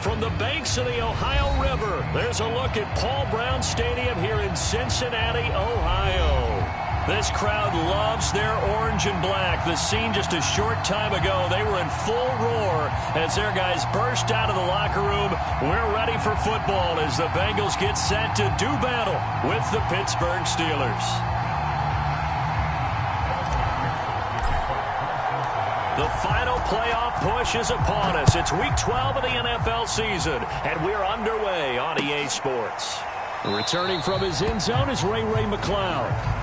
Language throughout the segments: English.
From the banks of the Ohio River, there's a look at Paul Brown Stadium here in Cincinnati, Ohio. This crowd loves their orange and black. The scene just a short time ago, they were in full roar as their guys burst out of the locker room. We're ready for football as the Bengals get set to do battle with the Pittsburgh Steelers. The final playoff push is upon us. It's Week 12 of the NFL season, and we're underway on EA Sports. Returning from his end zone is Ray McCloud.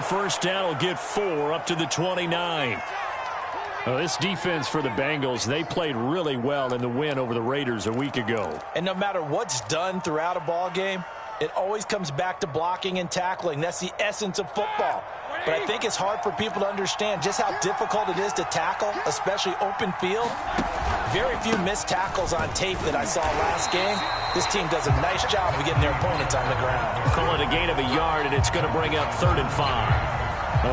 First down will get 4 up to the 29. Well, this defense for the Bengals, they played really well in the win over the Raiders a week ago. And no matter what's done throughout a ball game, it always comes back to blocking and tackling. That's the essence of football. But I think it's hard for people to understand just how difficult it is to tackle, especially open field. Very few missed tackles on tape that I saw last game. This team does a nice job of getting their opponents on the ground. Call it a gain of a yard, and it's going to bring up 3rd and 5.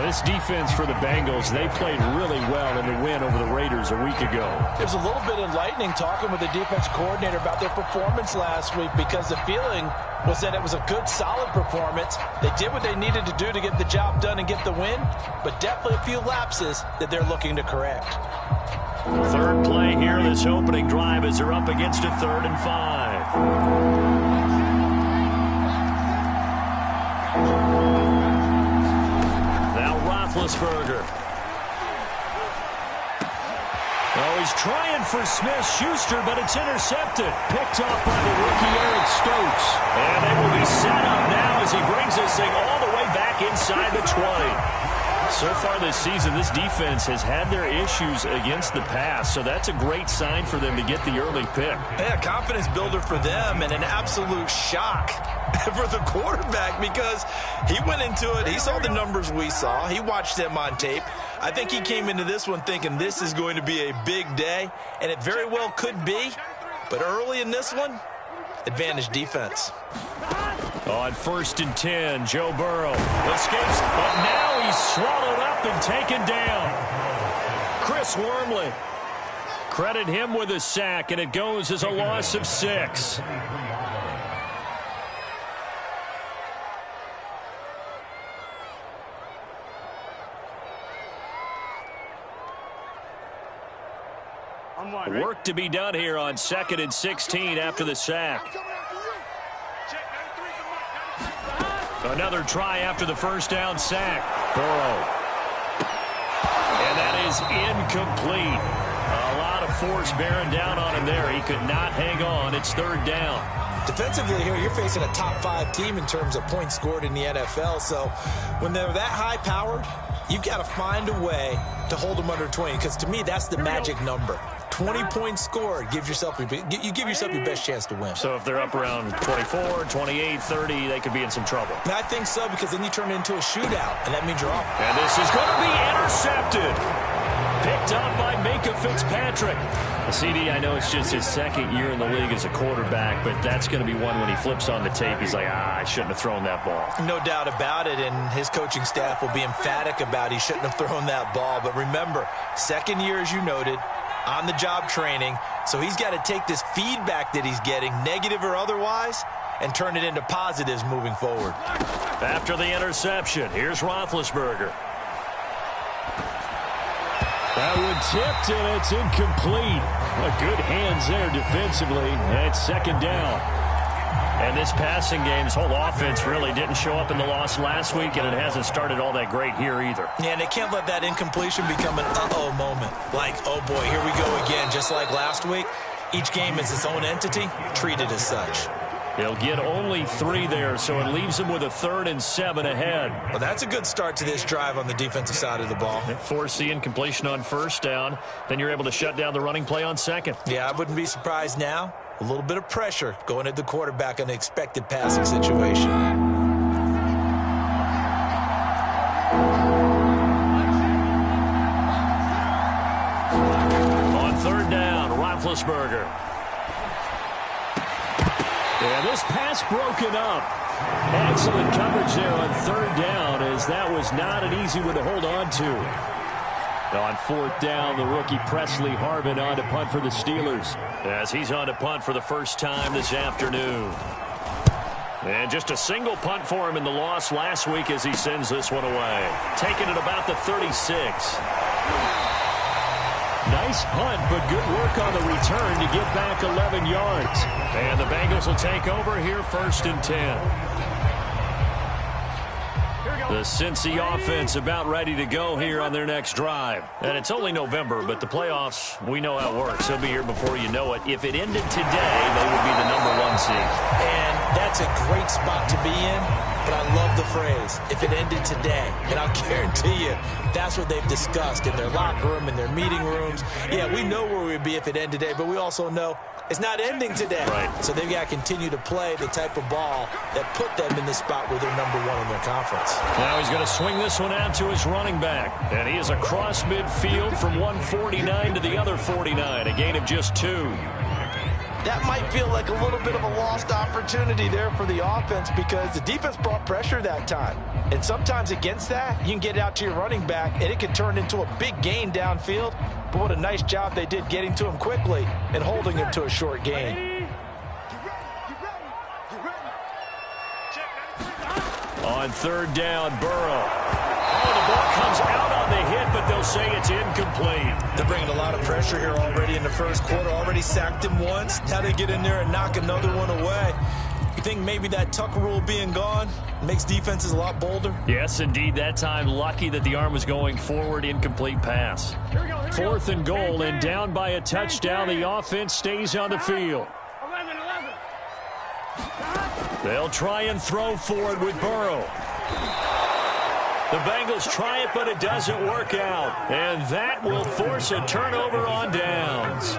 This defense for the Bengals, they played really well in the win over the Raiders a week ago. It was a little bit enlightening talking with the defense coordinator about their performance last week because the feeling was that it was a good, solid performance. They did what they needed to do to get the job done and get the win, but definitely a few lapses that they're looking to correct. Third play here, this opening drive as they're up against a 3rd and 5. Roethlisberger. Oh, he's trying for Smith-Schuster, but it's intercepted. Picked off by the rookie Eric Stokes. And they will be set up now as he brings this thing all the way back inside the 20. So far this season, this defense has had their issues against the pass, so that's a great sign for them to get the early pick. Yeah, confidence builder for them and an absolute shock for the quarterback because he went into it. He saw the numbers we saw. He watched them on tape. I think he came into this one thinking this is going to be a big day, and it very well could be. But early in this one, advantage defense. On 1st and 10, Joe Burrow escapes, but now he's swallowed up and taken down. Chris Wormley. Credit him with a sack, and it goes as a loss of 6. Work to be done here on 2nd and 16 after the sack. Another try after the first down sack. Burrow. And that is incomplete. A lot of force bearing down on him there. He could not hang on. It's 3rd down. Defensively here, you're facing a top 5 team in terms of points scored in the NFL. So when they're that high-powered, you've got to find a way to hold them under 20. Because to me, that's the magic number. 20 points scored, you give yourself your best chance to win. So if they're up around 24, 28, 30, they could be in some trouble. I think so, because then you turn it into a shootout, and that means you're off. And this is going to be intercepted. Picked up by Minka Fitzpatrick. CD, I know it's just his 2nd year in the league as a quarterback, but that's going to be one when he flips on the tape. He's like, I shouldn't have thrown that ball. No doubt about it, and his coaching staff will be emphatic about he shouldn't have thrown that ball. But remember, 2nd year, as you noted, on-the-job training, so he's got to take this feedback that he's getting, negative or otherwise, and turn it into positives moving forward. After the interception, here's Roethlisberger. That one tipped, and it's incomplete. Good hands there defensively, and it's 2nd down. And this passing game's whole offense really didn't show up in the loss last week, and it hasn't started all that great here either. Yeah, and they can't let that incompletion become an uh-oh moment. Like, oh boy, here we go again. Just like last week, each game is its own entity, treated as such. They'll get only 3 there, so it leaves them with a 3rd and 7 ahead. Well, that's a good start to this drive on the defensive side of the ball. Force the incompletion on 1st down. Then you're able to shut down the running play on 2nd. Yeah, I wouldn't be surprised now. A little bit of pressure going at the quarterback in an expected passing situation. Roethlisberger. And this pass broken up. Excellent coverage there on third down, as that was not an easy one to hold on to. On fourth down, the rookie Presley Harvin on to punt for the Steelers, as he's on to punt for the first time this afternoon. And just a single punt for him in the loss last week as he sends this one away. Taking it about the 36. Nice punt, but good work on the return to get back 11 yards. And the Bengals will take over here, 1st and 10. The Cincy offense about ready to go here on their next drive. And it's only November, but the playoffs, we know how it works. They'll be here before you know it. If it ended today, they would be the #1 seed. And that's a great spot to be in, but I love the phrase, if it ended today. And I'll guarantee you, that's what they've discussed in their locker room, in their meeting rooms. Yeah, we know where we'd be if it ended today, but we also know it's not ending today. Right. So they've got to continue to play the type of ball that put them in the spot where they're #1 in their conference. Now he's going to swing this one out to his running back. And he is across midfield from 149 to the other 49, a gain of just 2. That might feel like a little bit of a lost opportunity there for the offense because the defense brought pressure that time. And sometimes against that, you can get out to your running back, and it can turn into a big gain downfield. But what a nice job they did getting to him quickly and holding him to a short gain. On third down, Burrow. Oh, the ball comes out on the hit, but they'll say it's incomplete. They're bringing a lot of pressure here already in the first quarter. Already sacked him once. Now they get in there and knock another one away. You think maybe that Tucker rule being gone makes defenses a lot bolder? Yes, indeed. That time, lucky that the arm was going forward. Incomplete pass. 4th and goal, and down by a touchdown. The offense stays on the field. 11. They'll try and throw for it with Burrow. The Bengals try it, but it doesn't work out. And that will force a turnover on downs.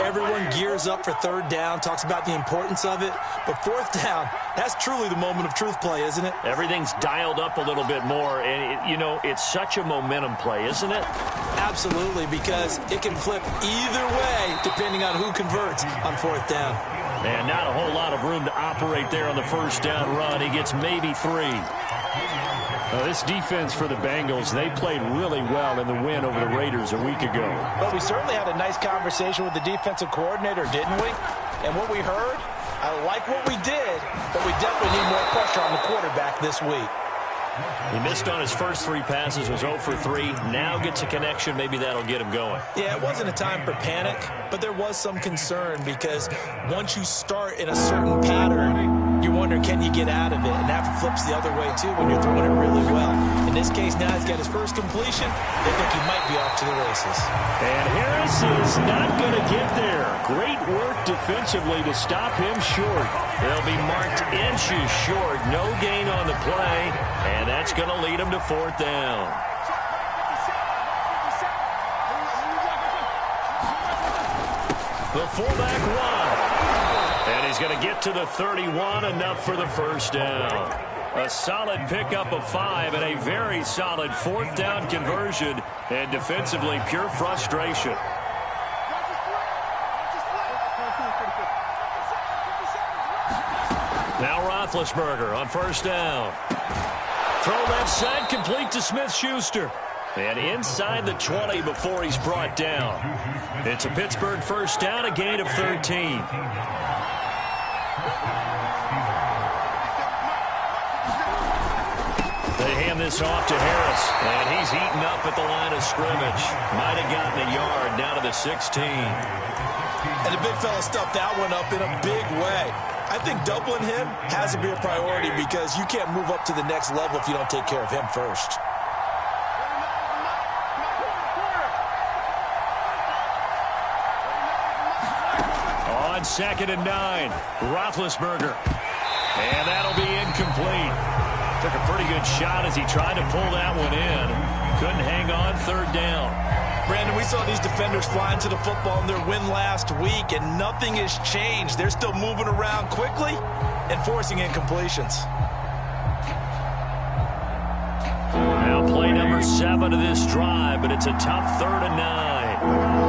Everyone gears up for third down, talks about the importance of it. But fourth down, that's truly the moment of truth play, isn't it? Everything's dialed up a little bit more. And, it's such a momentum play, isn't it? Absolutely, because it can flip either way depending on who converts on fourth down. And not a whole lot of room to operate there on the first down run. He gets maybe 3. This defense for the Bengals, they played really well in the win over the Raiders a week ago. But we certainly had a nice conversation with the defensive coordinator, didn't we? And what we heard, I like what we did, but we definitely need more pressure on the quarterback this week. He missed on his first 3 passes, was 0 for 3. Now gets a connection. Maybe that'll get him going. Yeah, it wasn't a time for panic, but there was some concern because once you start in a certain pattern, you wonder, can you get out of it? And that flips the other way, too, when you're throwing it really well. In this case, now he's got his first completion. They think he might be off to the races. And Harris is not going to get there. Great work defensively to stop him short. They'll be marked inches short. No gain on the play. And that's going to lead him to 4th down. The fullback run. And he's going to get to the 31, enough for the first down. A solid pickup of 5 and a very solid 4th down conversion. And defensively, pure frustration. Now Roethlisberger on first down. Throw left side, complete to Smith-Schuster. And inside the 20 before he's brought down. It's a Pittsburgh first down, a gain of 13. They hand this off to Harris, and he's eaten up at the line of scrimmage. Might have gotten a yard down to the 16. And the big fella stuffed that one up in a big way. I think doubling him has to be a priority because you can't move up to the next level if you don't take care of him first. On 2nd and 9, Roethlisberger. And that'll be incomplete. Took a pretty good shot as he tried to pull that one in. Couldn't hang on, 3rd down. Brandon, we saw these defenders flying to the football in their win last week, and nothing has changed. They're still moving around quickly and forcing incompletions. Now play number 7 of this drive, but it's a tough 3rd and 9.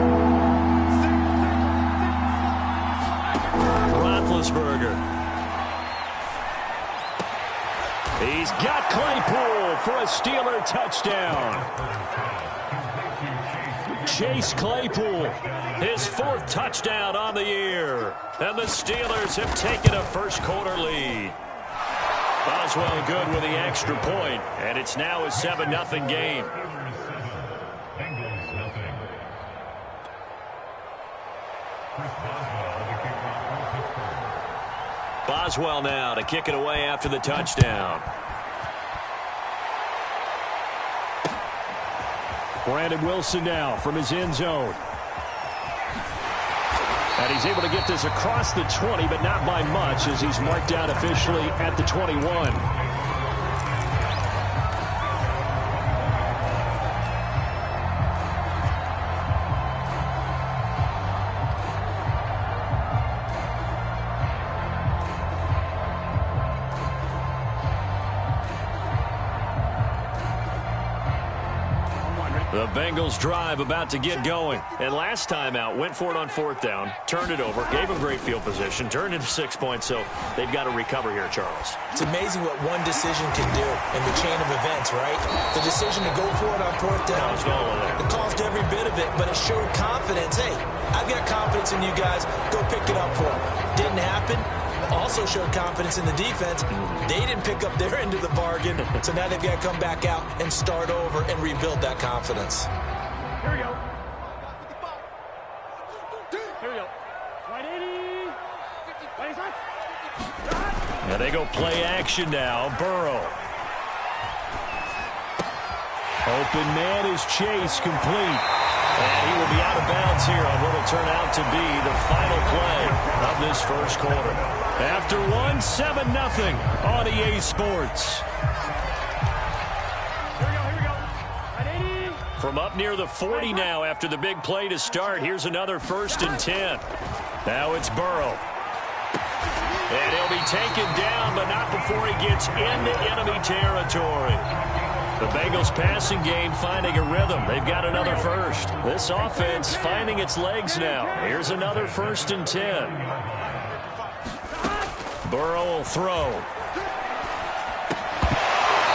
Roethlisberger. He's got Claypool for a Steeler touchdown. Chase Claypool, his 4th touchdown on the year. And the Steelers have taken a first-quarter lead. Boswell good with the extra point, and it's now a 7-0 game. Boswell now to kick it away after the touchdown. Brandon Wilson now from his end zone. And he's able to get this across the 20, but not by much as he's marked down officially at the 21. The Bengals drive about to get going. And last time out, went for it on 4th down, turned it over, gave them great field position, turned into 6 points, so they've got to recover here, Charles. It's amazing what one decision can do in the chain of events, right? The decision to go for it on 4th down. It caused every bit of it, but it showed confidence. Hey, I've got confidence in you guys. Go pick it up for them. Didn't happen. Also showed confidence in the defense. They didn't pick up their end of the bargain, so now they've got to come back out and start over and rebuild that confidence. Here we go. Here we go. 180. 25. Now they go play action now. Burrow. Open man is Chase, complete. And he will be out of bounds here on what will turn out to be the final play of this first quarter. After 7-0 on EA Sports. From up near the 40 now after the big play to start. Here's another 1st and 10. Now it's Burrow. And he'll be taken down, but not before he gets into enemy territory. The Bengals passing game finding a rhythm. They've got another first. This offense finding its legs now. Here's another 1st and 10. Burrow will throw.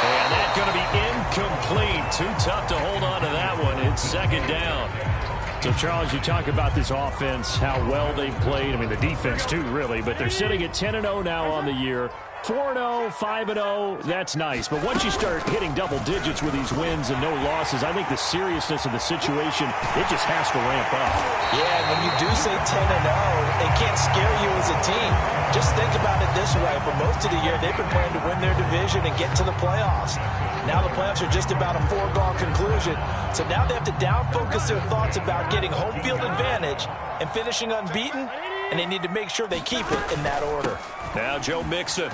And that's going to be incomplete. Too tough to hold on to that one. It's 2nd down. So, Charles, you talk about this offense, how well they've played. I mean, the defense, too, really. But they're sitting at 10-0 now on the year. 4-0, 5-0, that's nice. But once you start hitting double digits with these wins and no losses, I think the seriousness of the situation, it just has to ramp up. Yeah, when you do say 10-0, it can't scare you as a team. Just think about it this way. For most of the year, they've been playing to win their division and get to the playoffs. Now the playoffs are just about a foregone conclusion. So now they have to down-focus their thoughts about getting home field advantage and finishing unbeaten, and they need to make sure they keep it in that order. Now Joe Mixon.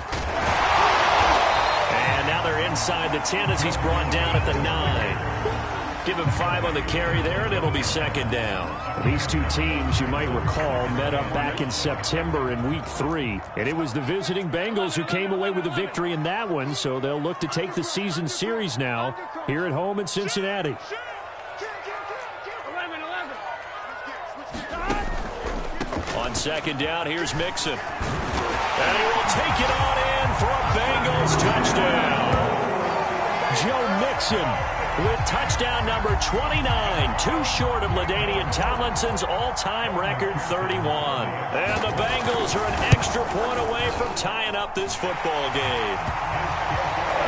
And now they're inside the 10 as he's brought down at the 9. Give him 5 on the carry there, and it'll be 2nd down. These two teams, you might recall, met up back in September in Week 3. And it was the visiting Bengals who came away with the victory in that one, so they'll look to take the season series now here at home in Cincinnati. On 2nd down, here's Mixon. And he will take it on in for a Bengals touchdown. Joe Mixon with touchdown number 29, too short of LaDainian Tomlinson's all-time record 31. And the Bengals are an extra point away from tying up this football game.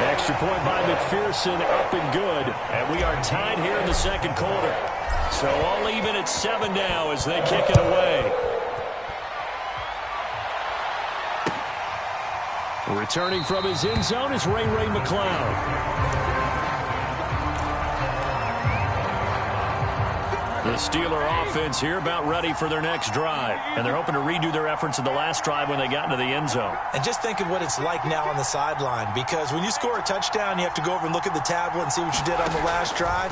Extra point by McPherson, up and good. And we are tied here in the 2nd quarter. So all even at 7 now as they kick it away. Returning from his end zone is Ray McCloud. The Steeler offense here about ready for their next drive. And they're hoping to redo their efforts in the last drive when they got into the end zone. And just think of what it's like now on the sideline, because when you score a touchdown, you have to go over and look at the tablet and see what you did on the last drive.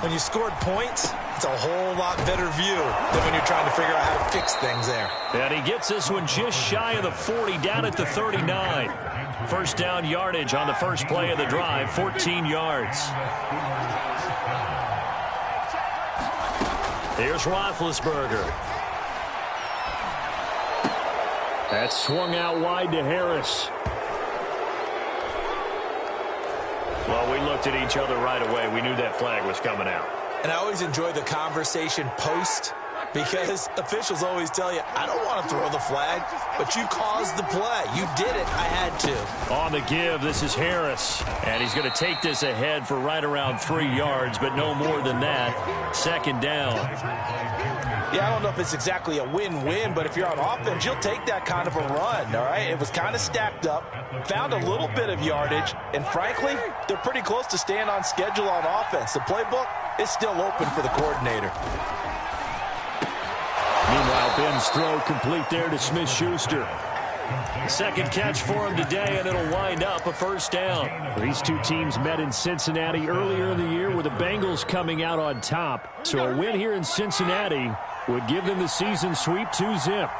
When you scored points, it's a whole lot better view than when you're trying to figure out how to fix things there. And he gets this one just shy of the 40, down at the 39. First down yardage on the first play of the drive, 14 yards. Here's Roethlisberger. That swung out wide to Harris. Well, we looked at each other right away. We knew that flag was coming out. And I always enjoy the conversation post, because officials always tell you, I don't want to throw the flag, but you caused the play. You did it. I had to. On the give, this is Harris. And he's going to take this ahead for right around 3 yards, but no more than that. Second down. Yeah, I don't know if it's exactly a win-win, but if you're on offense, you'll take that kind of a run, all right? It was kind of stacked up, found a little bit of yardage, and frankly, they're pretty close to staying on schedule on offense. The playbook is still open for the coordinator. Meanwhile, Ben's throw complete there to Smith-Schuster. Second catch for him today, and it'll wind up a first down. These two teams met in Cincinnati earlier in the year with the Bengals coming out on top. So a win here in Cincinnati would give them the season sweep 2-zip.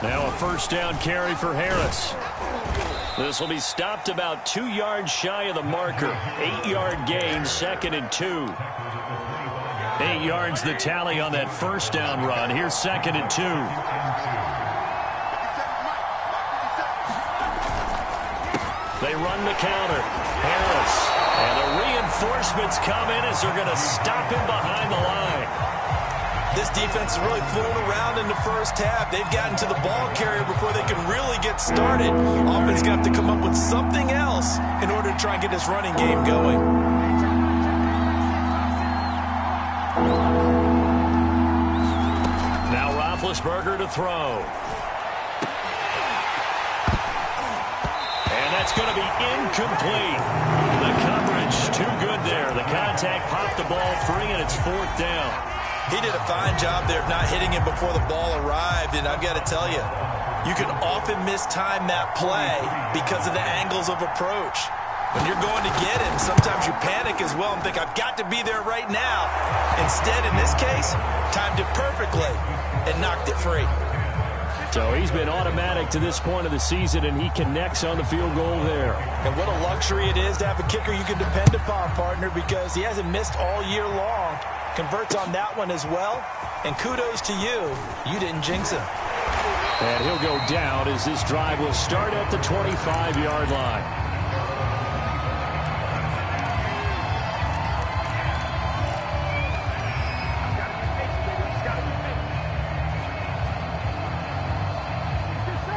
Now a first down carry for Harris. This will be stopped about 2 yards shy of the marker. 8-yard gain, 2nd and 2. 8 yards the tally on that first down run. Here's 2nd and 2. They run the counter. Harris. And the reinforcements come in as they're going to stop him behind the line. This defense is really fooling around in the first half. They've gotten to the ball carrier before they can really get started. Offense is going to have to come up with something else in order to try and get this running game going. Now Roethlisberger to throw. And that's going to be incomplete. The coverage too good there. The contact popped the ball free, and it's 4th down. He did a fine job there of not hitting him before the ball arrived, and I've got to tell you, you can often mistime that play because of the angles of approach. When you're going to get him, sometimes you panic as well and think, I've got to be there right now. Instead, in this case, timed it perfectly and knocked it free. So he's been automatic to this point of the season, and he connects on the field goal there. And what a luxury it is to have a kicker you can depend upon, partner, because he hasn't missed all year long. Converts on that one as well, and kudos to you. You didn't jinx him. And he'll go down as this drive will start at the 25-yard line.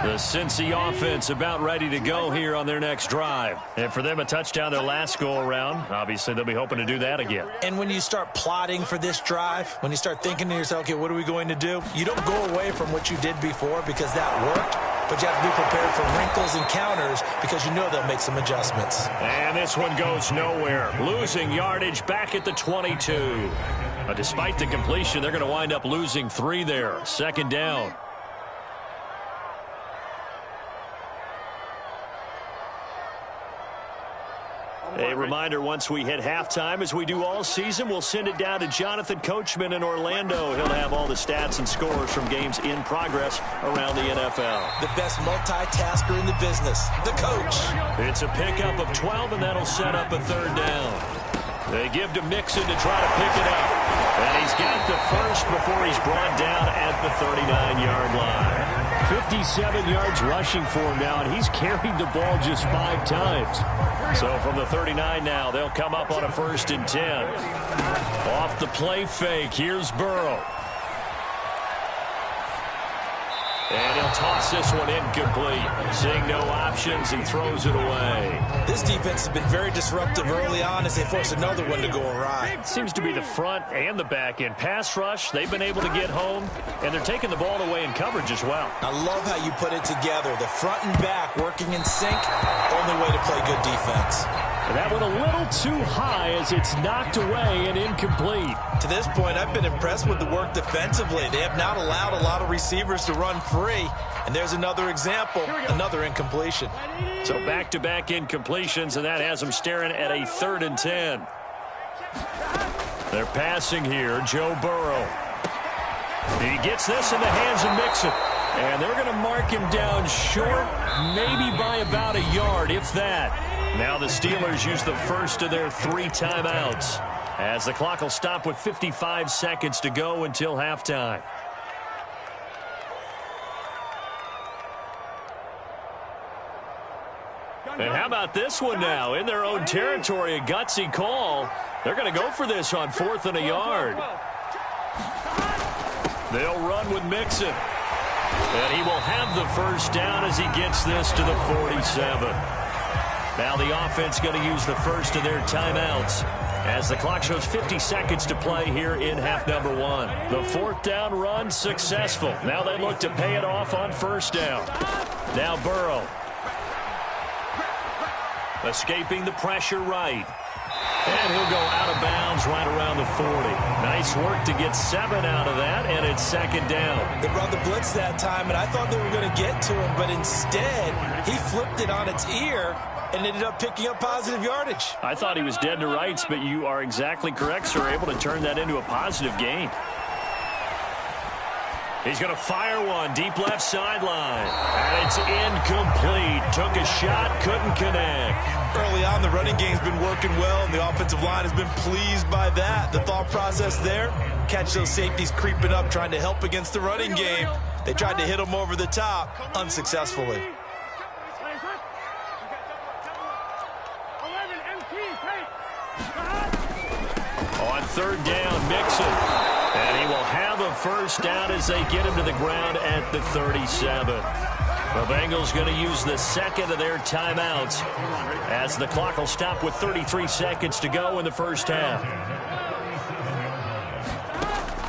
The Cincy offense about ready to go here on their next drive. And for them, a touchdown their last go-around. Obviously, they'll be hoping to do that again. And when you start plotting for this drive, when you start thinking to yourself, okay, what are we going to do? You don't go away from what you did before because that worked, but you have to be prepared for wrinkles and counters because you know they'll make some adjustments. And this one goes nowhere. Losing yardage back at the 22. Despite the completion, they're going to wind up losing 3 there. 2nd down. A reminder, once we hit halftime, as we do all season, we'll send it down to Jonathan Coachman in Orlando. He'll have all the stats and scores from games in progress around the NFL. The best multitasker in the business, the coach. It's a pickup of 12, and that'll set up a 3rd down. They give to Mixon to try to pick it up. And he's got the first before he's brought down at the 39-yard line. 57 yards rushing for him now, and he's carried the ball just 5 times. So from the 39 now, they'll come up on a 1st and 10. Off the play fake, here's Burrow. And he'll toss this one incomplete. Seeing no options, he throws it away. This defense has been very disruptive early on as they force another one to go awry. It seems to be the front and the back end. Pass rush, they've been able to get home, and they're taking the ball away in coverage as well. I love how you put it together. The front and back working in sync, only way to play good defense. And that went a little too high as it's knocked away and incomplete. To this point, I've been impressed with the work defensively. They have not allowed a lot of receivers to run free. And there's another example, another incompletion. So back-to-back incompletions, and that has them staring at a 3rd and 10. They're passing here, Joe Burrow. He gets this in the hands of Mixon. And they're going to mark him down short, maybe by about a yard, if that. Now the Steelers use the first of their 3 timeouts, as the clock will stop with 55 seconds to go until halftime. And how about this one now? In their own territory, a gutsy call. They're going to go for this on 4th and a yard. They'll run with Mixon. And he will have the first down as he gets this to the 47. Now the offense going to use the first of their timeouts, as the clock shows 50 seconds to play here in half number 1. The 4th down run successful. Now they look to pay it off on 1st down. Now Burrow. Escaping the pressure right. And he'll go out of bounds right around the 40. Nice work to get 7 out of that, and it's 2nd down. They brought the blitz that time, and I thought they were going to get to him, but instead he flipped it on its ear and ended up picking up positive yardage. I thought he was dead to rights, but you are exactly correct, sir. Able to turn that into a positive gain. He's going to fire one deep left sideline. And it's incomplete. Took a shot, couldn't connect. Early on, the running game's been working well, and the offensive line has been pleased by that. The thought process there, catch those safeties creeping up, trying to help against the running game. They tried to hit them over the top, unsuccessfully. On 3rd down, Mixon. And he will have a first down as they get him to the ground at the 37. The Bengals going to use the 2nd of their timeouts, as the clock will stop with 33 seconds to go in the first half.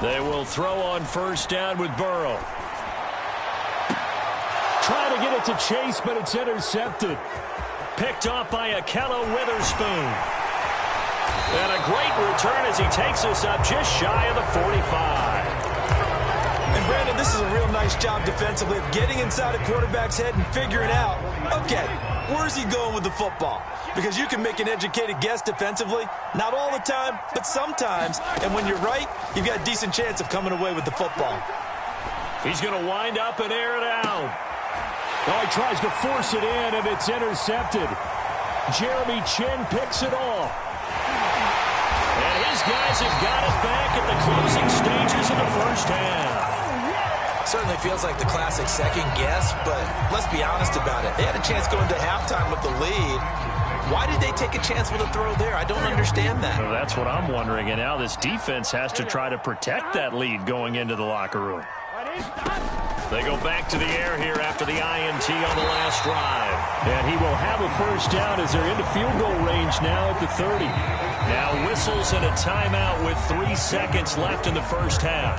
They will throw on 1st down with Burrow. Trying to get it to Chase, but it's intercepted. Picked off by Akello Witherspoon. And a great return as he takes us up just shy of the 45. And Brandon, this is a real nice job defensively of getting inside a quarterback's head and figuring out, okay, where's he going with the football? Because you can make an educated guess defensively, not all the time, but sometimes. And when you're right, you've got a decent chance of coming away with the football. He's going to wind up and air it out. Oh, he tries to force it in, and it's intercepted. Jeremy Chin picks it off. And his guys have got it back at the closing stages of the first half. Certainly feels like the classic second guess, but let's be honest about it. They had a chance going to halftime with the lead. Why did they take a chance with a throw there? I don't understand that. Well, that's what I'm wondering, and now this defense has to try to protect that lead going into the locker room. They go back to the air here after the INT on the last drive. And he will have a first down as they're into field goal range now at the 30. Now whistles and a timeout with 3 seconds left in the first half.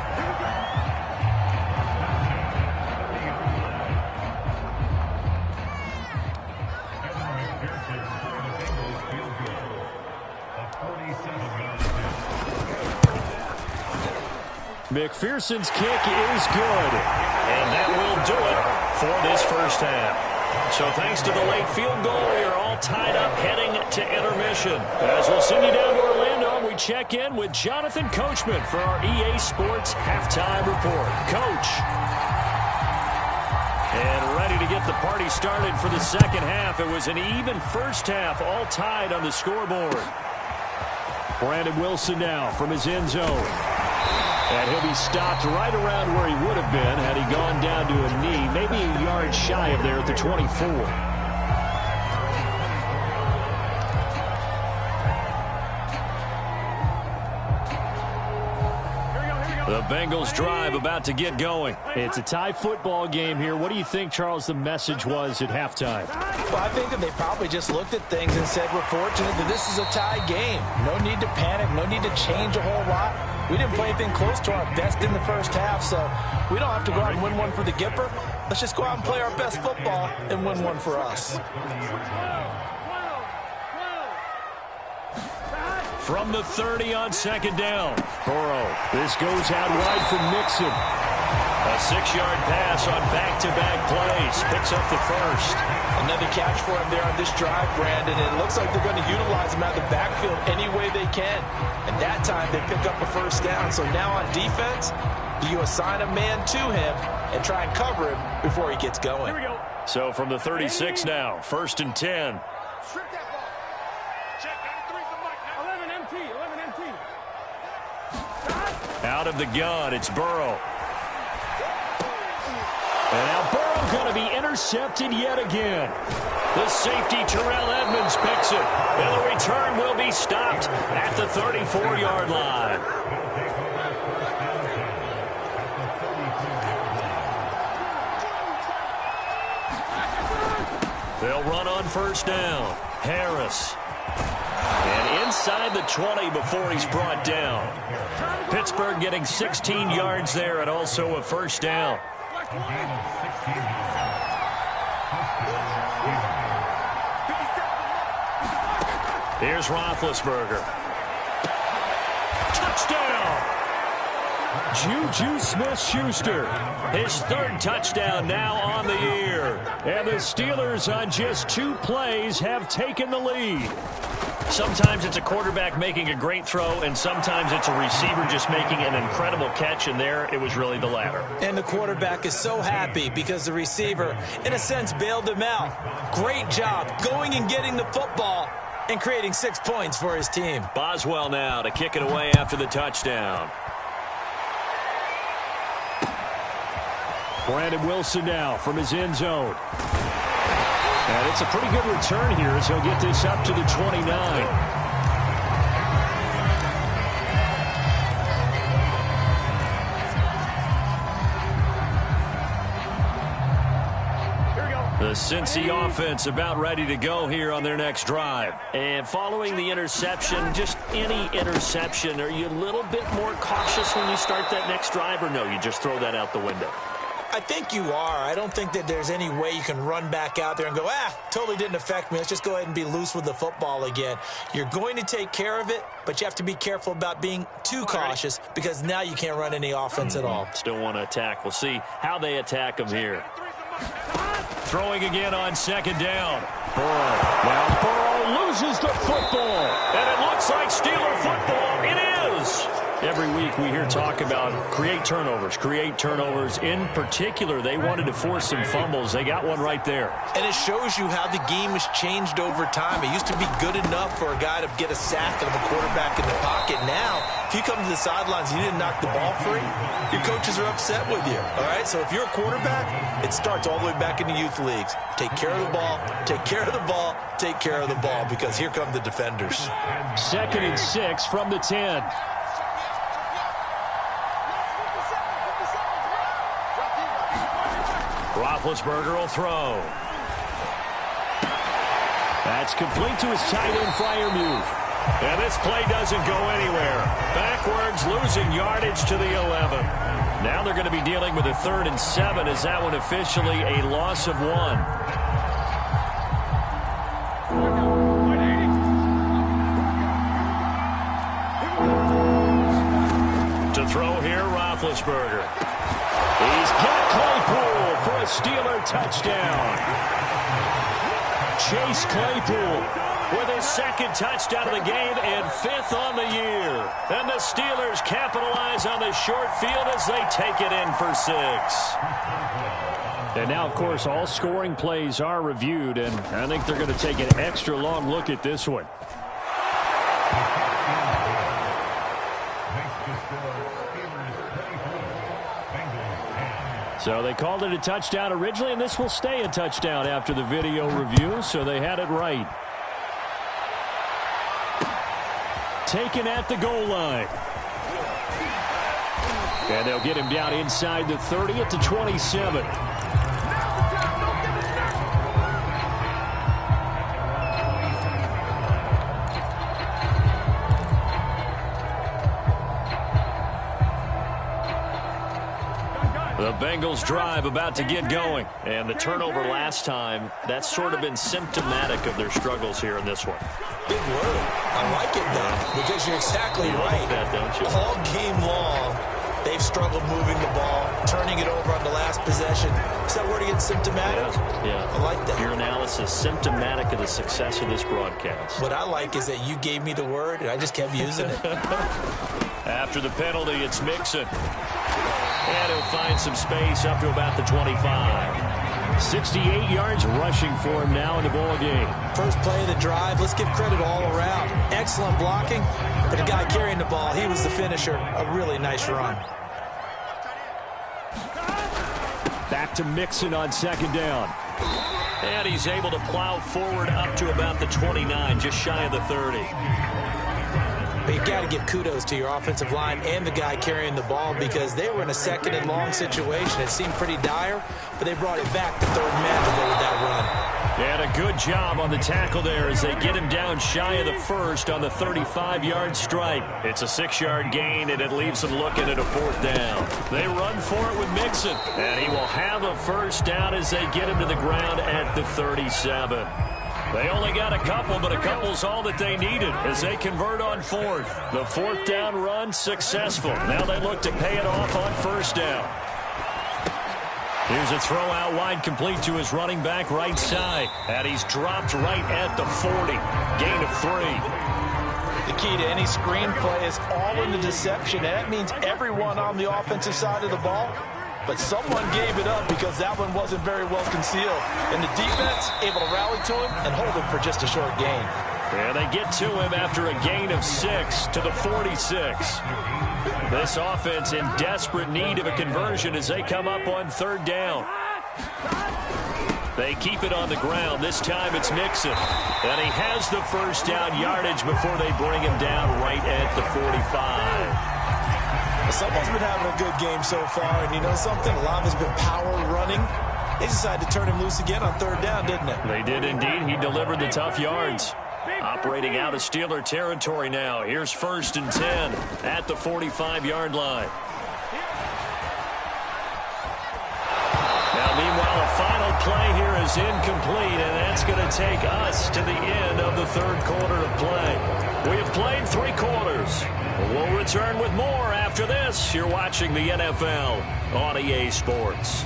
McPherson's kick is good. And that will do it for this first half. So thanks to the late field goal, we are all tied up heading to intermission. As we'll send you down to Orlando, we check in with Jonathan Coachman for our EA Sports Halftime Report. Coach. And ready to get the party started for the second half. It was an even first half, all tied on the scoreboard. Brandon Wilson now from his end zone. And he'll be stopped right around where he would have been had he gone down to a knee, maybe a yard shy of there at the 24. The Bengals drive about to get going. It's a tie football game here. What do you think, Charles, the message was at halftime? Well, I think that they probably just looked at things and said, we're fortunate that this is a tie game. No need to panic, no need to change a whole lot. We didn't play anything close to our best in the first half, so we don't have to go out and win one for the Gipper. Let's just go out and play our best football and win one for us. From the 30 on second down. Burrow. This goes out wide for Mixon. A 6-yard pass on back-to-back plays. Picks up the first. Another catch for him there on this drive, Brandon. And it looks like they're going to utilize him out of the backfield any way they can. And that time they pick up a first down. So now on defense, do you assign a man to him and try and cover him before he gets going. Here we go. So from the 36 now, 1st and 10. Strip that ball. Check 93 the mic now. 11 MT. Out of the gun, it's Burrow. And now Burrow going to be intercepted yet again. The safety, Terrell Edmonds, picks it. And the return will be stopped at the 34-yard line. They'll run on 1st down. Harris. And inside the 20 before he's brought down. Pittsburgh getting 16 yards there and also a 1st down. Here's Roethlisberger. Touchdown! Juju Smith-Schuster. His 3rd touchdown now on the year. And the Steelers on just 2 plays have taken the lead. Sometimes it's a quarterback making a great throw, and sometimes it's a receiver just making an incredible catch, and there it was really the latter. And the quarterback is so happy because the receiver, in a sense, bailed him out. Great job going and getting the football and creating 6 points for his team. Boswell now to kick it away after the touchdown. Brandon Wilson now from his end zone. And it's a pretty good return here as he'll get this up to the 29. The Cincy offense about ready to go here on their next drive. And following the interception, just any interception, are you a little bit more cautious when you start that next drive, or no, you just throw that out the window? I think you are. I don't think that there's any way you can run back out there and go, totally didn't affect me. Let's just go ahead and be loose with the football again. You're going to take care of it, but you have to be careful about being too cautious because now you can't run any offense at all. Still want to attack. We'll see how they attack him here. Throwing again on 2nd down. Burrow. Now Burrow loses the football. And it looks like Steeler football. It is. Every week we hear talk about create turnovers. In particular, they wanted to force some fumbles. They got one right there. And it shows you how the game has changed over time. It used to be good enough for a guy to get a sack of a quarterback in the pocket. Now, if you come to the sidelines and you didn't knock the ball free, your coaches are upset with you. All right? So if you're a quarterback, it starts all the way back in the youth leagues. Take care of the ball, take care of the ball, take care of the ball, because here come the defenders. 2nd and 6 from the 10. Roethlisberger will throw. That's complete to his tight end Freiermuth. And this play doesn't go anywhere. Backwards, losing yardage to the 11. Now they're going to be dealing with a 3rd and 7. Is that one officially a loss of 1? To throw here, Roethlisberger. He's got Claypool for a Steeler touchdown. Chase Claypool with his 2nd touchdown of the game and 5th on the year. And the Steelers capitalize on the short field as they take it in for 6. And now, of course, all scoring plays are reviewed, and I think they're going to take an extra long look at this one. So they called it a touchdown originally, and this will stay a touchdown after the video review, so they had it right. Taken at the goal line. And they'll get him down inside the 30 at the 27. The Bengals drive about to get going. And the turnover last time, that's sort of been symptomatic of their struggles here in this one. Big word. I like it, though, because you're exactly right. That, don't you? All game long, They've struggled moving the ball, turning it over on the last possession. Is that word again, symptomatic? Yeah. I like that. Your analysis, symptomatic of the success of this broadcast. What I like is that you gave me the word, and I just kept using it. After the penalty, it's Mixon. And he'll find some space up to about the 25. 68 yards rushing for him now in the ball game. First play of the drive, let's give credit all around. Excellent blocking, but the guy carrying the ball, he was the finisher. A really nice run. Back to Mixon on second down. And he's able to plow forward up to about the 29, just shy of the 30. But you got to give kudos to your offensive line and the guy carrying the ball because they were in a second and long situation. It seemed pretty dire, but they brought it back to third man to go with that run. And a good job on the tackle there as they get him down shy of the first on the 35-yard stripe. It's a 6-yard gain, and it leaves them looking at a fourth down. They run for it with Mixon, and he will have a first down as they get him to the ground at the 37. They only got a couple, but a couple's all that they needed as they convert on fourth. The fourth down run successful. Now they look to pay it off on first down. Here's a throw out wide complete to his running back right side. And he's dropped right at the 40. Gain of 3. The key to any screen play is all in the deception, and that means everyone on the offensive side of the ball. But someone gave it up because that one wasn't very well concealed. And the defense able to rally to him and hold him for just a short gain. And they get to him after a gain of 6 to the 46. This offense in desperate need of a conversion as they come up on third down. They keep it on the ground. This time it's Mixon. And he has the first down yardage before they bring him down right at the 45. Someone's been having a good game so far, and you know something? A lot of it's been power running. They decided to turn him loose again on third down, didn't it? They did indeed. He delivered the tough yards. Operating out of Steeler territory now. Here's 1st and 10 at the 45-yard line. Now, meanwhile, a final play here is incomplete, and that's going to take us to the end of the third quarter of play. We have played 3 quarters. We'll return with more after this. You're watching the NFL on EA Sports.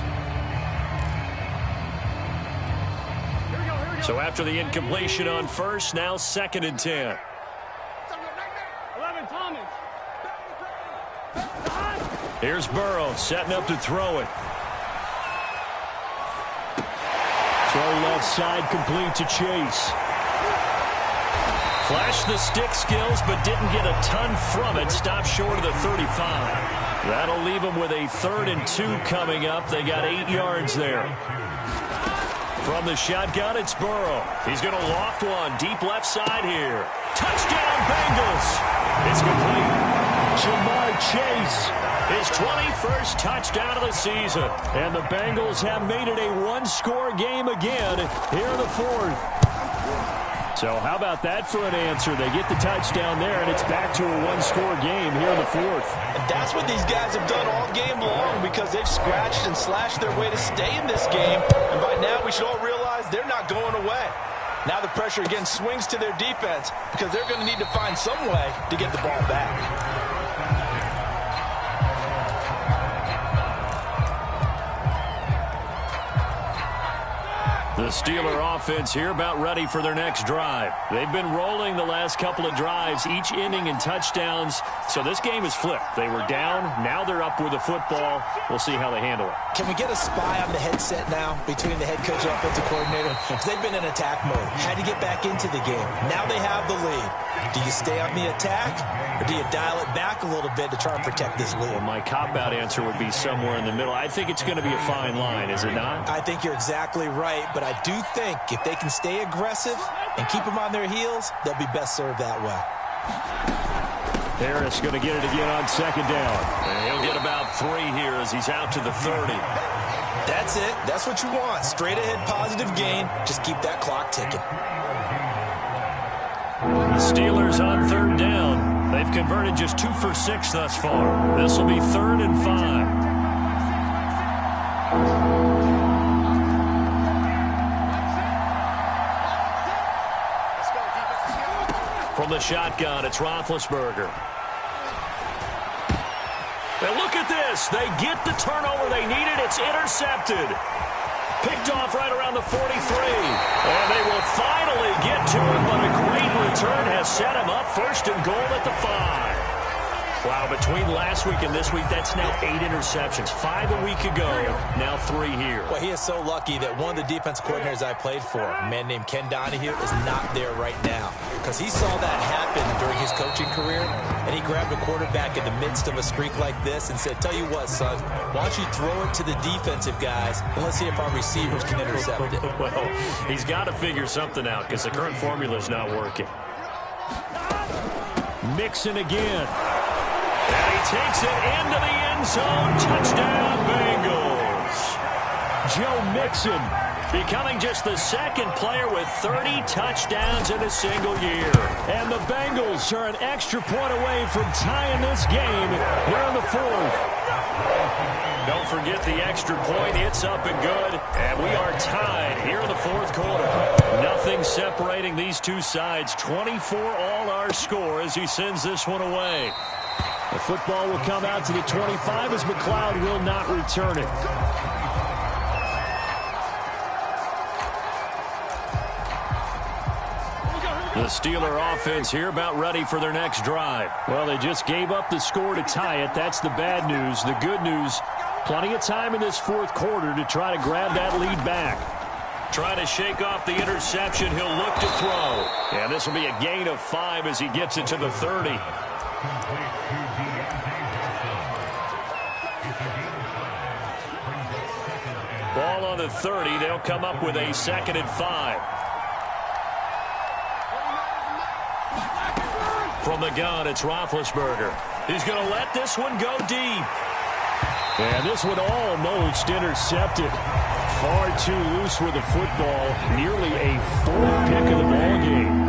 So after the incompletion on first, now 2nd and 10. 11, Thomas. Here's Burrow setting up to throw it. Throw left side complete to Chase. Flashed the stick skills, but didn't get a ton from it. Stopped short of the 35. That'll leave them with a 3rd and 2 coming up. They got 8 yards there. From the shotgun, it's Burrow. He's going to loft one. Deep left side here. Touchdown, Bengals. It's complete. Jamar Chase. His 21st touchdown of the season. And the Bengals have made it a one-score game again here in the 4th. So how about that for an answer? They get the touchdown there, and it's back to a one-score game here in the 4th. And that's what these guys have done all game long because they've scratched and slashed their way to stay in this game. And by now, we should all realize they're not going away. Now the pressure again swings to their defense because they're going to need to find some way to get the ball back. The Steeler offense here about ready for their next drive. They've been rolling the last couple of drives, each inning in touchdowns. So this game is flipped. They were down. Now they're up with the football. We'll see how they handle it. Can we get a spy on the headset now between the head coach and offensive coordinator? Because they've been in attack mode. Had to get back into the game. Now they have the lead. Do you stay on the attack or do you dial it back a little bit to try and protect this lead? Well, my cop-out answer would be somewhere in the middle. I think it's going to be a fine line, is it not? I think you're exactly right, but I do think if they can stay aggressive and keep them on their heels, they'll be best served that way. Harris going to get it again on 2nd down. And he'll get about 3 here as he's out to the 30. That's it. That's what you want. Straight ahead positive gain. Just keep that clock ticking. The Steelers on 3rd down. They've converted just 2 for 6 thus far. This will be 3rd and 5. From the shotgun, it's Roethlisberger. And look at this. They get the turnover they needed. It's intercepted. Picked off right around the 43. And they will finally get to him, but a great return has set him up first and goal at the 5. Wow, between last week and this week, that's now 8 interceptions. 5 a week ago, now 3 here. Well, he is so lucky that one of the defense coordinators I played for, a man named Ken Donahue, is not there right now. Because he saw that happen during his coaching career, and he grabbed a quarterback in the midst of a streak like this and said, tell you what, son, why don't you throw it to the defensive guys, and let's see if our receivers can intercept it. Well, he's got to figure something out because the current formula is not working. Mixon again. And he takes it into the end zone. Touchdown, Bengals. Joe Mixon becoming just the second player with 30 touchdowns in a single year. And the Bengals are an extra point away from tying this game here in the 4th. Don't forget the extra point. It's up and good. And we are tied here in the 4th quarter. Nothing separating these two sides. 24 all our score as he sends this one away. The football will come out to the 25 as McLeod will not return it. The Steeler offense here about ready for their next drive. Well, they just gave up the score to tie it. That's the bad news. The good news, plenty of time in this 4th quarter to try to grab that lead back. Trying to shake off the interception. He'll look to throw. And this will be a gain of 5 as he gets it to the 30. Ball on the 30. They'll come up with a 2nd and 5. From the gun, it's Roethlisberger. He's going to let this one go deep. And this one almost intercepted. Far too loose with the football. Nearly a 4th pick of the ball game.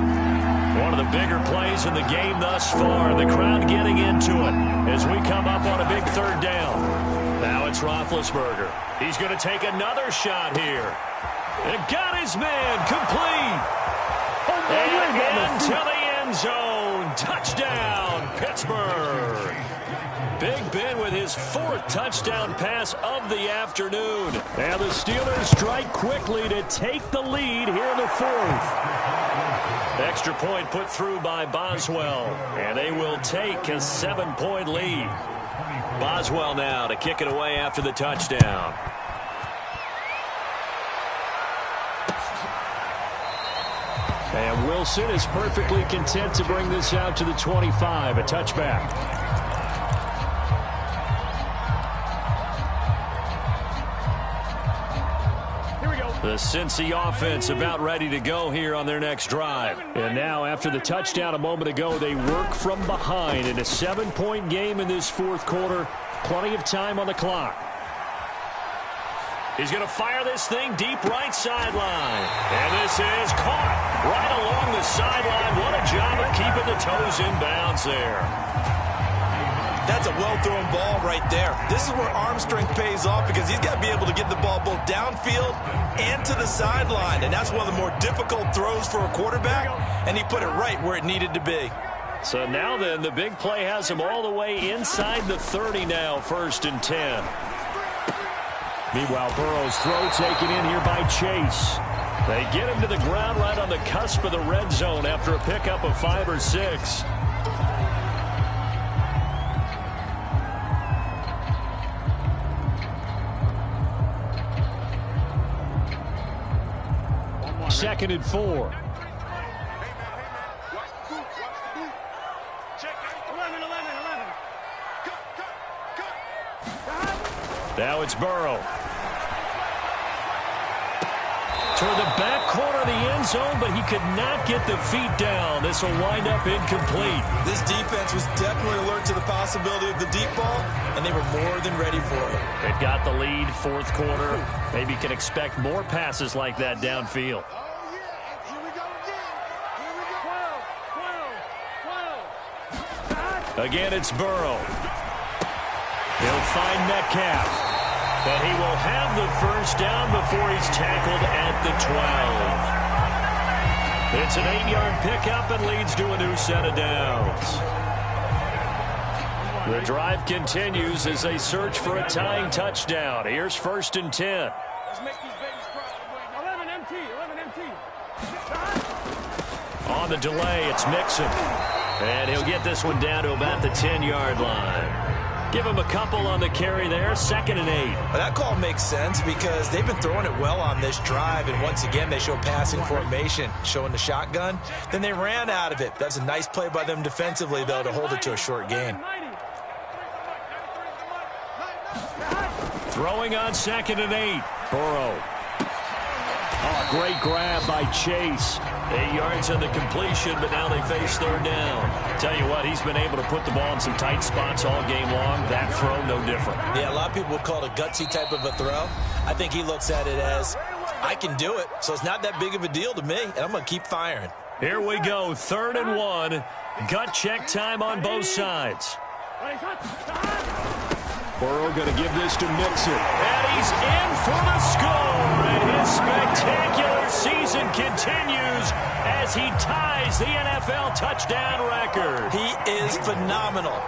One of the bigger plays in the game thus far. The crowd getting into it as we come up on a big 3rd down. Now it's Roethlisberger. He's going to take another shot here. And got his man complete. And into the end zone. Touchdown, Pittsburgh. Big Ben with his 4th touchdown pass of the afternoon. And the Steelers strike quickly to take the lead here in the 4th. Extra point put through by Boswell. And they will take a 7-point lead. Boswell now to kick it away after the touchdown. And Wilson is perfectly content to bring this out to the 25, a touchback. The Cincy offense about ready to go here on their next drive. And now, after the touchdown a moment ago, they work from behind in a 7-point game in this 4th quarter. Plenty of time on the clock. He's going to fire this thing deep right sideline. And this is caught right along the sideline. What a job of keeping the toes in bounds there. That's a well-thrown ball right there. This is where arm strength pays off because he's got to be able to get the ball both downfield and to the sideline. And that's one of the more difficult throws for a quarterback, and he put it right where it needed to be. So now then, the big play has him all the way inside the 30 now, 1st and 10. Meanwhile, Burrow's throw taken in here by Chase. They get him to the ground right on the cusp of the red zone after a pickup of 5 or 6. Second and 4. Now it's Burrow. Toward the back corner of the end zone, but he could not get the feet down. This will wind up incomplete. This defense was definitely alert to the possibility of the deep ball, and they were more than ready for it. They've got the lead, 4th quarter. Maybe can expect more passes like that downfield. Again, it's Burrow. He'll find Metcalf. But he will have the first down before he's tackled at the 12. It's an 8-yard pickup and leads to a new set of downs. The drive continues as they search for a tying touchdown. Here's 1st and 10. Let's make these babies cry. 11 MT, 11 MT. On the delay, it's Mixon. And he'll get this one down to about the 10-yard line. Give him a couple on the carry there. 2nd and 8. Well, that call makes sense because they've been throwing it well on this drive, and once again they show passing formation, showing the shotgun. Then they ran out of it. That's a nice play by them defensively, though, to hold it to a short gain. Throwing on 2nd and 8. Burrow. Oh, great grab by Chase. 8 yards on the completion, but now they face 3rd down. Tell you what, he's been able to put the ball in some tight spots all game long. That throw, no different. Yeah, a lot of people would call it a gutsy type of a throw. I think he looks at it as, I can do it, so it's not that big of a deal to me, and I'm going to keep firing. Here we go, 3rd and 1. Gut check time on both sides. Burrow going to give this to Mixon. And he's in for the score. And his spectacular season continues as he ties the NFL touchdown record. He is phenomenal.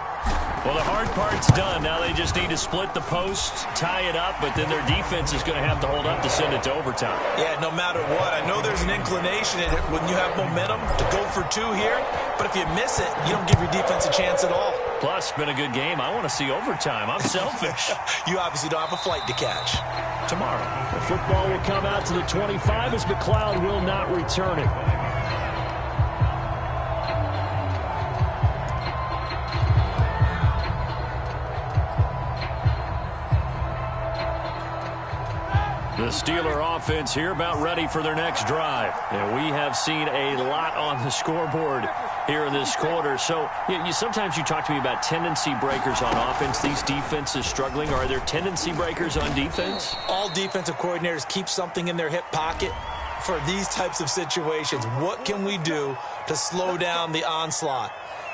Well, the hard part's done. Now they just need to split the posts, tie it up, but then their defense is going to have to hold up to send it to overtime. Yeah, no matter what. I know there's an inclination when you have momentum to go for 2 here, but if you miss it, you don't give your defense a chance at all. Plus, it's been a good game. I want to see overtime. I'm selfish. You obviously don't have a flight to catch. Tomorrow. The football will come out to the 25 as McLeod will not return it. The Steeler offense here about ready for their next drive. And we have seen a lot on the scoreboard here in this quarter. So sometimes you talk to me about tendency breakers on offense. These defenses struggling. Are there tendency breakers on defense? All defensive coordinators keep something in their hip pocket for these types of situations. What can we do to slow down the onslaught?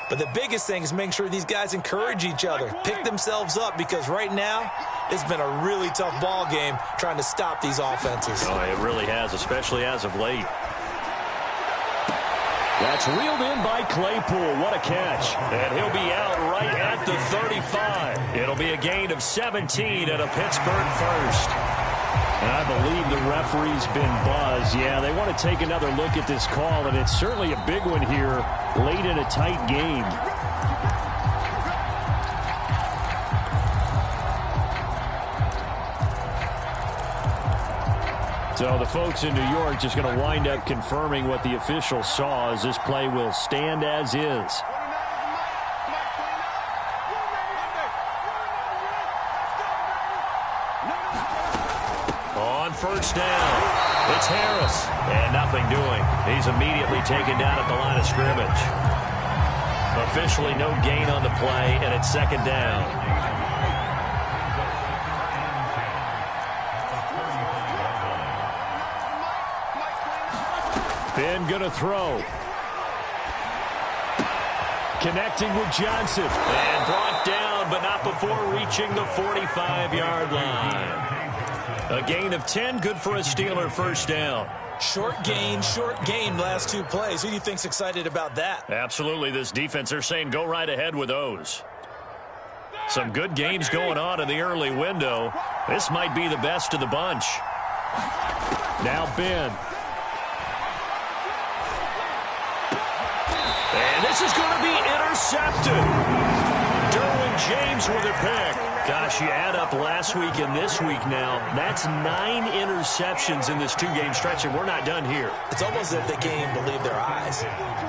But the biggest thing is making sure these guys encourage each other, pick themselves up, because right now it's been a really tough ball game trying to stop these offenses. Oh, it really has, especially as of late. That's reeled in by Claypool. What a catch. And he'll be out right at the 35. It'll be a gain of 17 and a Pittsburgh first. And I believe the referee's been buzzed. Yeah, they want to take another look at this call, and it's certainly a big one here late in a tight game. So the folks in New York just going to wind up confirming what the official saw, as this play will stand as is. On 1st down, it's Harris, and nothing doing. He's immediately taken down at the line of scrimmage. Officially no gain on the play, and it's 2nd down. Ben going to throw. Connecting with Johnson. And brought down, but not before reaching the 45-yard line. A gain of 10, good for a Steeler 1st down. Short gain last 2 plays. Who do you think's excited about that? Absolutely, this defense, they're saying go right ahead with those. Some good games going on in the early window. This might be the best of the bunch. Now Ben. And this is going to be intercepted. Derwin James with a pick. Gosh, you add up last week and this week now. That's 9 interceptions in this 2-game stretch, and we're not done here. It's almost as if they can't even believe their eyes.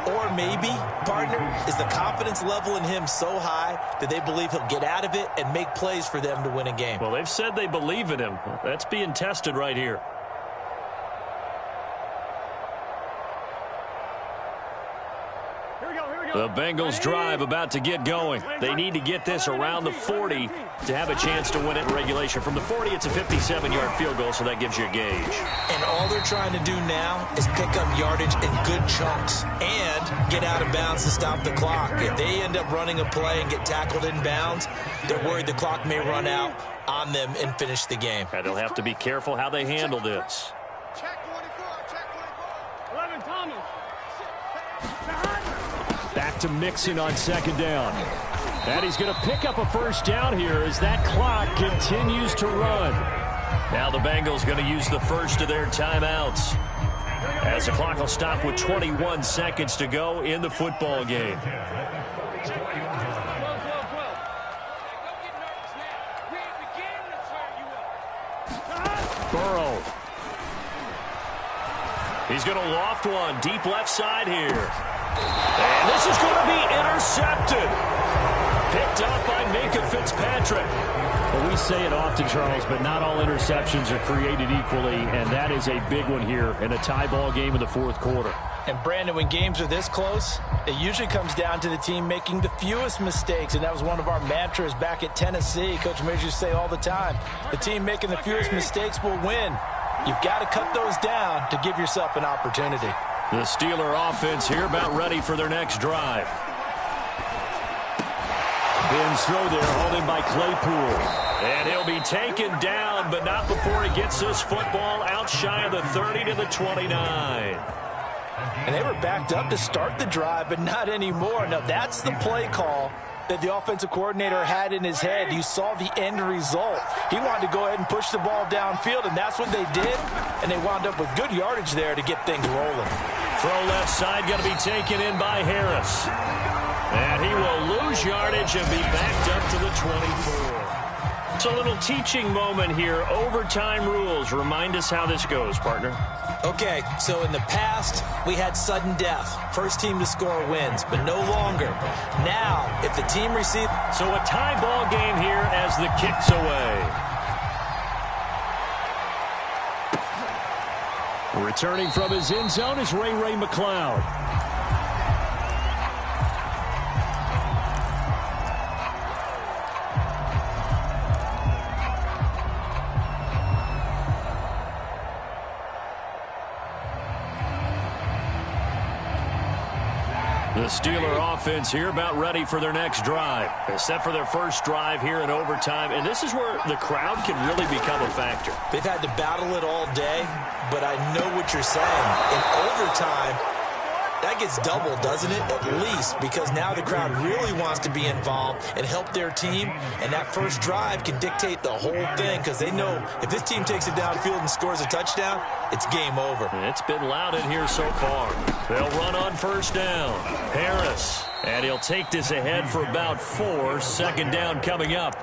Or maybe, partner, is the confidence level in him so high that they believe he'll get out of it and make plays for them to win a game. Well, they've said they believe in him. That's being tested right here. The Bengals drive about to get going. They need to get this around the 40 to have a chance to win it in regulation. From the 40, it's a 57-yard field goal, so that gives you a gauge. And all they're trying to do now is pick up yardage in good chunks and get out of bounds to stop the clock. If they end up running a play and get tackled in bounds, they're worried the clock may run out on them and finish the game. And they'll have to be careful how they handle this. Check 24, check 24. 11 Thomas. Back to Mixon on 2nd down. And he's going to pick up a first down here as that clock continues to run. Now the Bengals going to use the first of their timeouts, as the clock will stop with 21 seconds to go in the football game. Burrow. He's going to loft one deep left side here. And this is going to be intercepted. Picked up by Minkah Fitzpatrick. Well, we say it often, Charles, but not all interceptions are created equally, and that is a big one here in a tie ball game in the fourth quarter. And, Brandon, when games are this close, it usually comes down to the team making the fewest mistakes, and that was one of our mantras back at Tennessee. Coach Mears used to say all the time, the team making the fewest mistakes will win. You've got to cut those down to give yourself an opportunity. The Steeler offense here about ready for their next drive. Ben's throw there, hauled in by Claypool. And he'll be taken down, but not before he gets this football out shy of the 30 to the 29. And they were backed up to start the drive, but not anymore. Now, that's the play call that the offensive coordinator had in his head. You saw the end result. He wanted to go ahead and push the ball downfield, and that's what they did. And they wound up with good yardage there to get things rolling. Throw left side going to be taken in by Harris. And he will lose yardage and be backed up to the 24. It's a little teaching moment here. Overtime rules. Remind us how this goes, partner. Okay, so in the past, we had sudden death. First team to score wins, but no longer. Now, if the team receives... So a tie ball game here as the kick's away. Returning from his end zone is Ray McCloud. The Steeler offense here about ready for their next drive. Except for their first drive here in overtime. And this is where the crowd can really become a factor. They've had to battle it all day, but I know what you're saying. In overtime, that gets doubled, doesn't it? At least, because now the crowd really wants to be involved and help their team. And that first drive can dictate the whole thing, because they know if this team takes it downfield and scores a touchdown, it's game over. It's been loud in here so far. They'll run on first down. Harris. And he'll take this ahead for about 4. Second down coming up.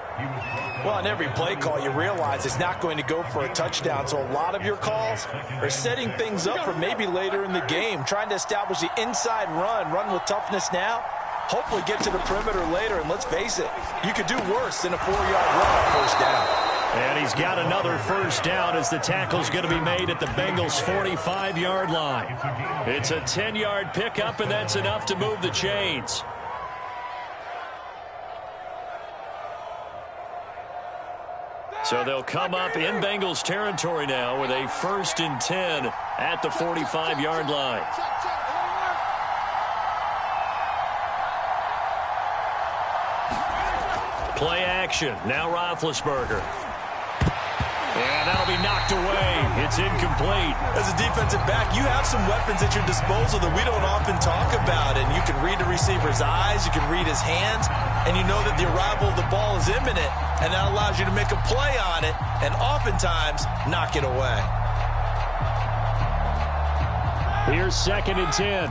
Well, on every play call, you realize it's not going to go for a touchdown. So a lot of your calls are setting things up for maybe later in the game, trying to establish the inside run with toughness now, hopefully get to the perimeter later. And let's face it, you could do worse than a 4-yard run on first down. And he's got another first down as the tackle's going to be made at the Bengals' 45-yard line. It's a 10-yard pickup, and that's enough to move the chains. So they'll come up in Bengals territory now with a 1st and 10 at the 45-yard line. Play action. Now Roethlisberger. And that'll be knocked away. It's incomplete. As a defensive back, you have some weapons at your disposal that we don't often talk about. And you can read the receiver's eyes, you can read his hands, and you know that the arrival of the ball is imminent. And that allows you to make a play on it and oftentimes knock it away. Here's 2nd and 10.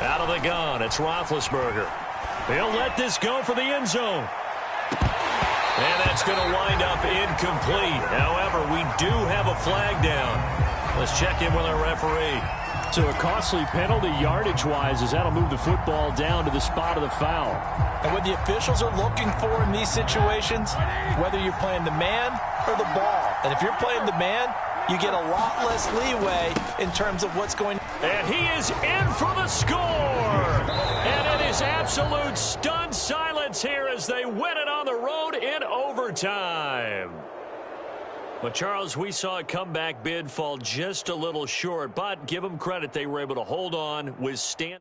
Out of the gun, it's Roethlisberger. He'll let this go for the end zone. And that's going to wind up incomplete. However, we do have a flag down. Let's check in with our referee. So a costly penalty yardage-wise, as that'll move the football down to the spot of the foul. And what the officials are looking for in these situations, whether you're playing the man or the ball. And if you're playing the man, you get a lot less leeway in terms of what's going on. And he is in for the score. And it is absolute stunned silence here as they win it on the road in overtime. But, Charles, we saw a comeback bid fall just a little short, but give them credit, they were able to hold on, withstand.